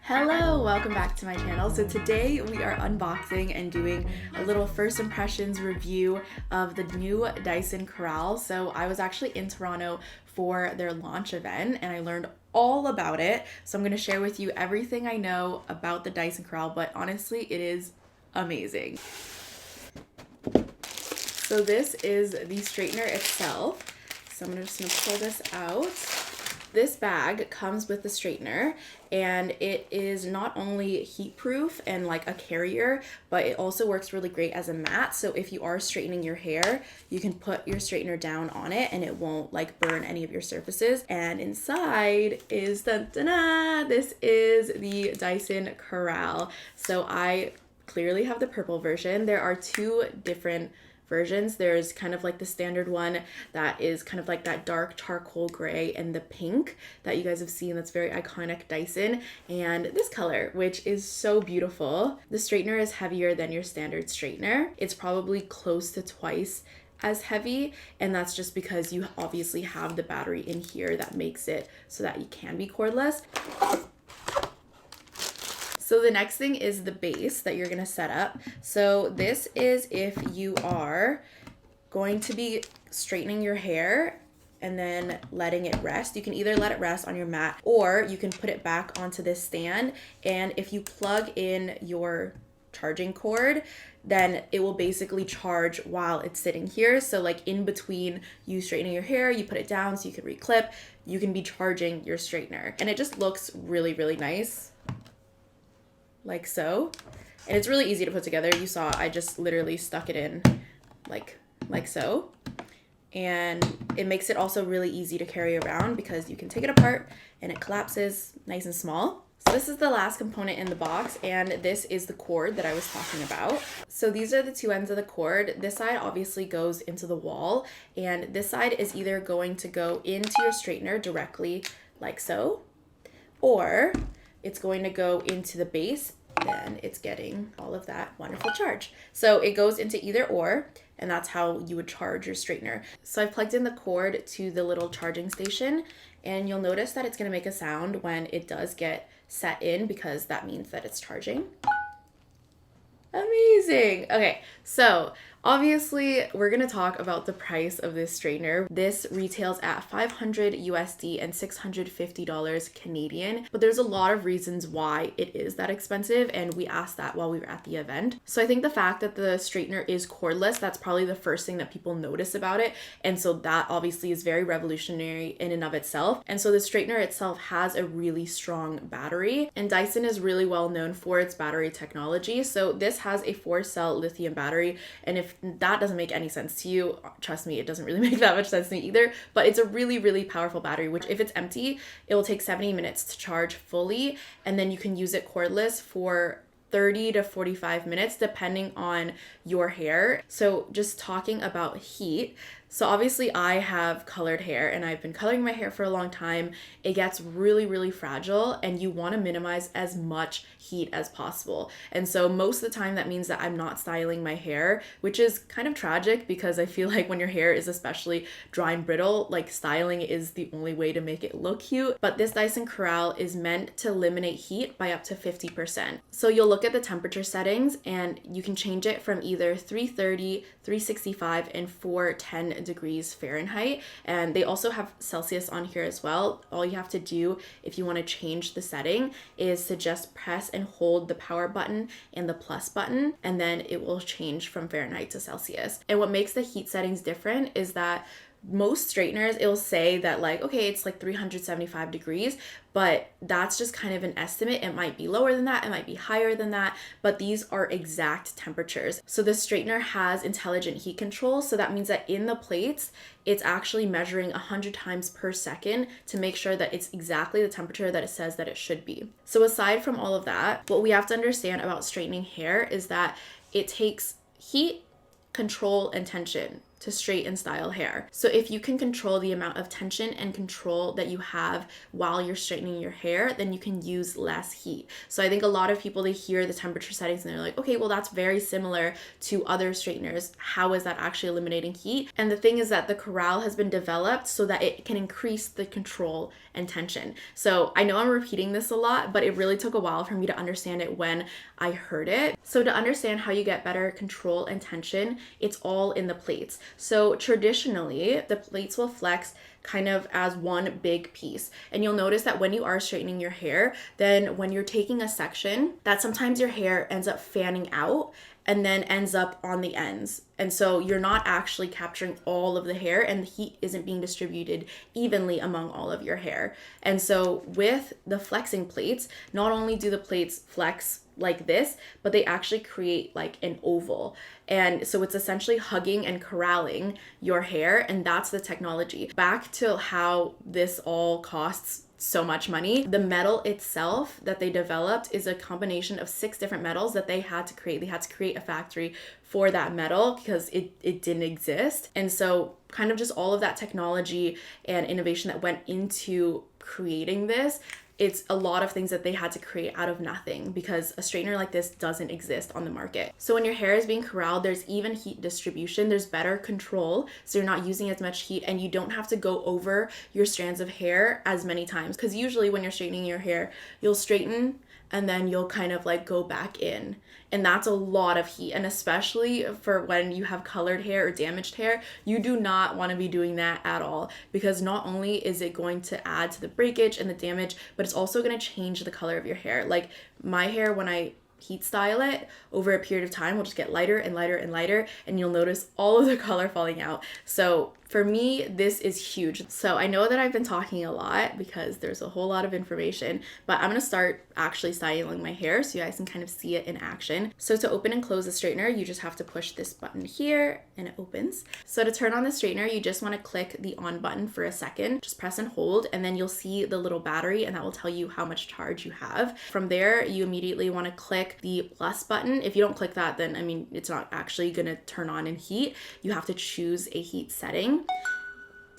Hello, welcome back to my channel. So today we are unboxing and doing a little first impressions review of the new Dyson Corrale. So I was actually in Toronto for their launch event and I learned all about it. So I'm going to share with you everything I know about the Dyson Corrale, but honestly it is amazing. So this is the straightener itself. So I'm just going to pull this out. This bag comes with the straightener and it is not only heat proof and like a carrier, but it also works really great as a mat. So if you are straightening your hair, you can put your straightener down on it and it won't like burn any of your surfaces. And inside is this is the Dyson Corrale. So I clearly have the purple version. There are two different versions. There's kind of like the standard one that is kind of like that dark charcoal gray and the pink that you guys have seen that's very iconic Dyson, and this color which is so beautiful. The straightener is heavier than your standard straightener. It's probably close to twice as heavy, and that's just because you obviously have the battery in here that makes it so that you can be cordless. So the next thing is the base that you're gonna set up. So this is if you are going to be straightening your hair and then letting it rest. You can either let it rest on your mat or you can put it back onto this stand, and if you plug in your charging cord, then it will basically charge while it's sitting here. So like in between you straightening your hair, you put it down so you can reclip, you can be charging your straightener. And it just looks really, really nice. Like so, and it's really easy to put together. You saw I just literally stuck it in like so, and it makes it also really easy to carry around because you can take it apart and it collapses nice and small. So this is the last component in the box, and this is the cord that I was talking about. So these are the two ends of the cord. This side obviously goes into the wall, and this side is either going to go into your straightener directly like so, or it's going to go into the base, then it's getting all of that wonderful charge. So it goes into either or, and that's how you would charge your straightener. So I've plugged in the cord to the little charging station, and you'll notice that it's gonna make a sound when it does get set in because that means that it's charging. Amazing. Okay, so obviously we're gonna talk about the price of this straightener. This retails at 500 USD and $650 Canadian, but there's a lot of reasons why it is that expensive, and we asked that while we were at the event. So I think the fact that the straightener is cordless, that's probably the first thing that people notice about it, and so that obviously is very revolutionary in and of itself. And so the straightener itself has a really strong battery, and Dyson is really well known for its battery technology. So this has a 4-cell lithium battery, and if that doesn't make any sense to you, trust me, it doesn't really make that much sense to me either, but it's a really, really powerful battery, which if it's empty, it will take 70 minutes to charge fully, and then you can use it cordless for 30 to 45 minutes depending on your hair. So just talking about heat, so obviously I have colored hair and I've been coloring my hair for a long time. It gets really, really fragile and you want to minimize as much heat as possible. And so most of the time that means that I'm not styling my hair, which is kind of tragic because I feel like when your hair is especially dry and brittle, like styling is the only way to make it look cute. But this Dyson Corrale is meant to eliminate heat by up to 50%. So you'll look at the temperature settings and you can change it from either 330, 365, and 410 degrees Fahrenheit, and they also have Celsius on here as well. All you have to do if you want to change the setting is to just press and hold the power button and the plus button, and then it will change from Fahrenheit to Celsius. And what makes the heat settings different is that most straighteners, it'll say that like, okay, it's like 375 degrees, but that's just kind of an estimate. It might be lower than that, it might be higher than that, but these are exact temperatures. So the straightener has intelligent heat control, so that means that in the plates, it's actually measuring 100 times per second to make sure that it's exactly the temperature that it says that it should be. So aside from all of that, what we have to understand about straightening hair is that it takes heat control and tension to straight and style hair. So if you can control the amount of tension and control that you have while you're straightening your hair, then you can use less heat. So I think a lot of people, they hear the temperature settings and they're like, okay, well, that's very similar to other straighteners. How is that actually eliminating heat? And the thing is that the Corral has been developed so that it can increase the control and tension. So I know I'm repeating this a lot, but it really took a while for me to understand it when I heard it. So to understand how you get better control and tension, it's all in the plates. So traditionally, the plates will flex kind of as one big piece. And you'll notice that when you are straightening your hair, then when you're taking a section, that sometimes your hair ends up fanning out and then ends up on the ends. And so you're not actually capturing all of the hair, and the heat isn't being distributed evenly among all of your hair. And so with the flexing plates, not only do the plates flex like this, but they actually create like an oval. And so it's essentially hugging and corralling your hair, and that's the technology. Back to how this all costs so much money. The metal itself that they developed is a combination of 6 different metals that they had to create. They had to create a factory for that metal because it didn't exist. And so kind of just all of that technology and innovation that went into creating this, it's a lot of things that they had to create out of nothing because a straightener like this doesn't exist on the market. So when your hair is being corralled, there's even heat distribution, there's better control, so you're not using as much heat and you don't have to go over your strands of hair as many times. Because usually when you're straightening your hair, you'll straighten and then you'll kind of like go back in. And that's a lot of heat. And especially for when you have colored hair or damaged hair, you do not want to be doing that at all, because not only is it going to add to the breakage and the damage, but it's also going to change the color of your hair. Like my hair, when I heat style it over a period of time, will just get lighter and lighter and lighter, and you'll notice all of the color falling out. So for me, this is huge. So I know that I've been talking a lot because there's a whole lot of information, but I'm going to start actually styling my hair so you guys can kind of see it in action. So to open and close the straightener, you just have to push this button here and it opens. So to turn on the straightener, you just want to click the on button for a second, just press and hold, and then you'll see the little battery and that will tell you how much charge you have. From there, you immediately want to click the plus button. If you don't click that, then it's not actually going to turn on in heat. You have to choose a heat setting.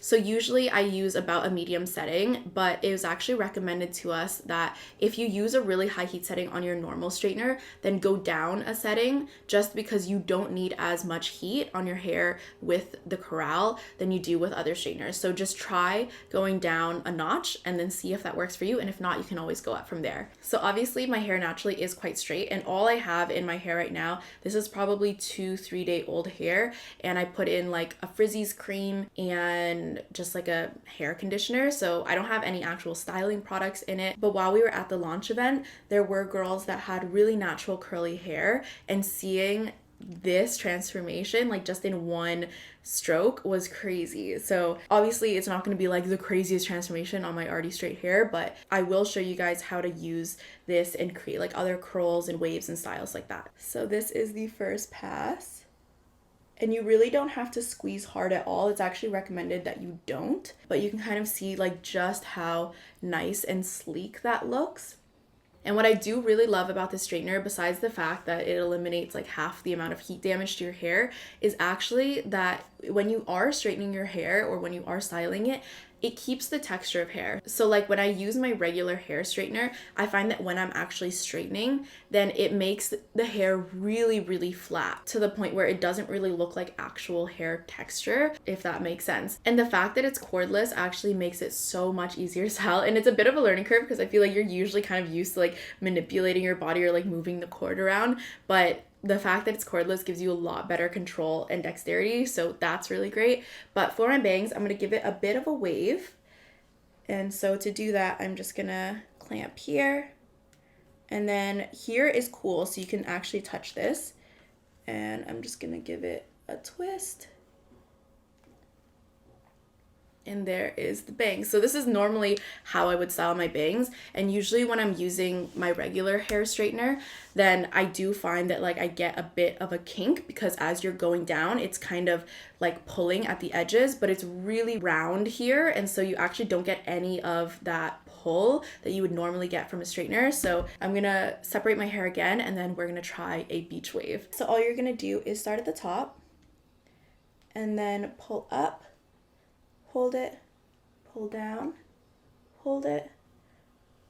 So usually I use about a medium setting, but it was actually recommended to us that if you use a really high heat setting on your normal straightener, then go down a setting, just because you don't need as much heat on your hair with the Corral than you do with other straighteners. So just try going down a notch and then see if that works for you. And if not, you can always go up from there. So obviously my hair naturally is quite straight, and all I have in my hair right now, this is probably 2-3 day old hair, and I put in like a frizzies cream and just like a hair conditioner. So I don't have any actual styling products in it. But while we were at the launch event, there were girls that had really natural curly hair, and seeing this transformation like just in one stroke was crazy. So obviously it's not going to be like the craziest transformation on my already straight hair, but I will show you guys how to use this and create like other curls and waves and styles like that. So this is the first pass. And you really don't have to squeeze hard at all. It's actually recommended that you don't, but you can kind of see like just how nice and sleek that looks. And what I do really love about this straightener, besides the fact that it eliminates like half the amount of heat damage to your hair, is actually that when you are straightening your hair or when you are styling it, it keeps the texture of hair. So like when I use my regular hair straightener, I find that when I'm actually straightening, then it makes the hair really, really flat to the point where it doesn't really look like actual hair texture, if that makes sense. And the fact that it's cordless actually makes it so much easier to style. And it's a bit of a learning curve because I feel like you're usually kind of used to like manipulating your body or like moving the cord around, but the fact that it's cordless gives you a lot better control and dexterity, so that's really great. But for my bangs, I'm going to give it a bit of a wave. And so to do that, I'm just going to clamp here. And then here is cool, so you can actually touch this. And I'm just going to give it a twist. And there is the bangs. So this is normally how I would style my bangs. And usually when I'm using my regular hair straightener, then I do find that like I get a bit of a kink, because as you're going down, it's kind of like pulling at the edges, but it's really round here. And so you actually don't get any of that pull that you would normally get from a straightener. So I'm gonna separate my hair again, and then we're gonna try a beach wave. So all you're gonna do is start at the top, and then pull up, hold it, pull down, hold it,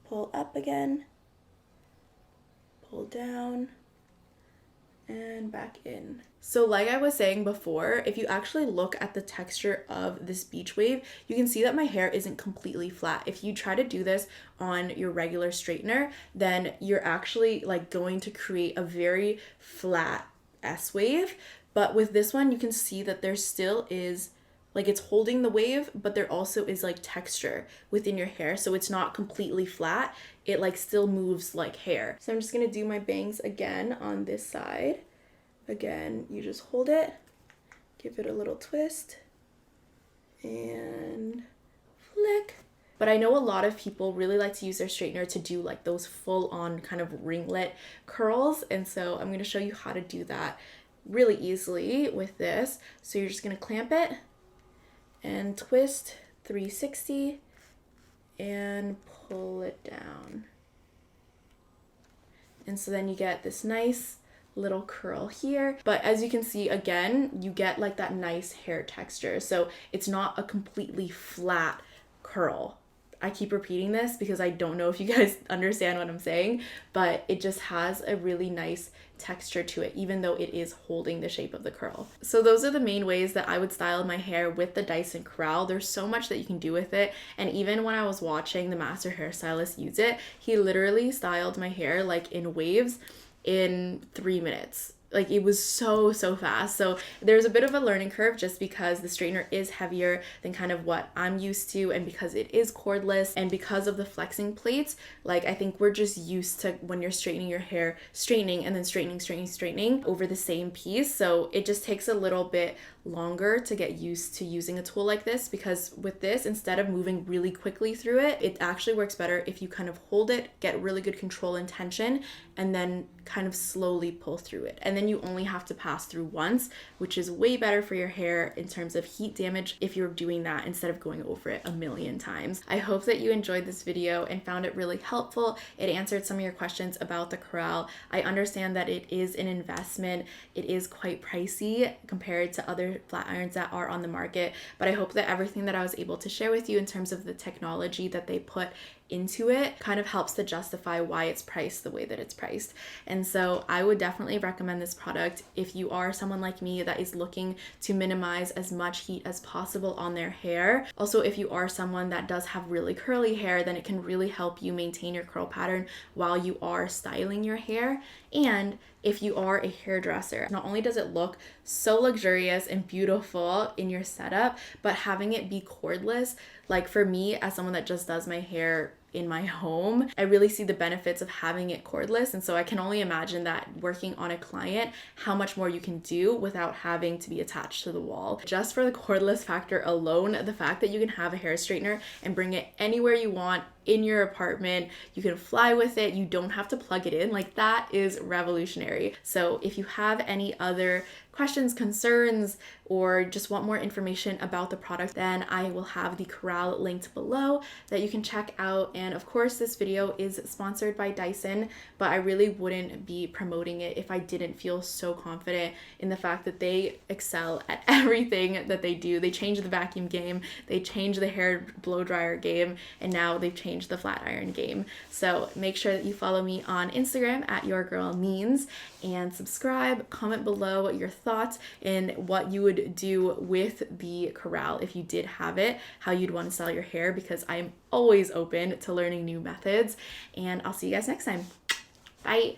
pull up again, pull down, and back in. So like I was saying before, if you actually look at the texture of this beach wave, you can see that my hair isn't completely flat. If you try to do this on your regular straightener, then you're actually like going to create a very flat S wave. But with this one, you can see that there still is, like, it's holding the wave, but there also is like texture within your hair. So it's not completely flat. It like still moves like hair. So I'm just gonna do my bangs again on this side. Again, you just hold it, give it a little twist, and flick. But I know a lot of people really like to use their straightener to do like those full-on kind of ringlet curls. And so I'm going to show you how to do that really easily with this. So you're just going to clamp it and twist 360 and pull it down. And so then you get this nice little curl here. But as you can see, again, you get like that nice hair texture. So it's not a completely flat curl. I keep repeating this because I don't know if you guys understand what I'm saying, but it just has a really nice texture to it, even though it is holding the shape of the curl. So those are the main ways that I would style my hair with the Dyson Corral. There's so much that you can do with it. And even when I was watching the master hairstylist use it, he literally styled my hair like in waves in 3 minutes. Like, it was so fast. So there's a bit of a learning curve just because the straightener is heavier than kind of what I'm used to, and because it is cordless, and because of the flexing plates. Like, I think we're just used to, when you're straightening your hair, straightening and then straightening over the same piece. So it just takes a little bit longer to get used to using a tool like this, because with this, instead of moving really quickly through it, it actually works better if you kind of hold it, get really good control and tension, and then kind of slowly pull through it. And then you only have to pass through once, which is way better for your hair in terms of heat damage if you're doing that instead of going over it a million times. I hope that you enjoyed this video and found it really helpful. It answered some of your questions about the Corral. I understand that it is an investment. It is quite pricey compared to other flat irons that are on the market, but I hope that everything that I was able to share with you in terms of the technology that they put into it kind of helps to justify why it's priced the way that it's priced. And so I would definitely recommend this product if you are someone like me that is looking to minimize as much heat as possible on their hair. Also, if you are someone that does have really curly hair, then it can really help you maintain your curl pattern while you are styling your hair. And if you are a hairdresser, not only does it look so luxurious and beautiful in your setup, but having it be cordless, like for me as someone that just does my hair in my home, I really see the benefits of having it cordless. And so I can only imagine that working on a client, how much more you can do without having to be attached to the wall. Just for the cordless factor alone, the fact that you can have a hair straightener and bring it anywhere you want in your apartment, you can fly with it, you don't have to plug it in, like that is revolutionary. So if you have any other questions, concerns, or just want more information about the product, then I will have the Corral linked below that you can check out. And of course, this video is sponsored by Dyson, but I really wouldn't be promoting it if I didn't feel so confident in the fact that they excel at everything that they do. They changed the vacuum game, they changed the hair blow dryer game, and now they've changed the flat iron game. So make sure that you follow me on Instagram at yourgirlmeans, and subscribe, comment below your thoughts and what you would do with the Corral if you did have it, how you'd want to style your hair, because I'm always open to learning new methods. And I'll see you guys next time. Bye.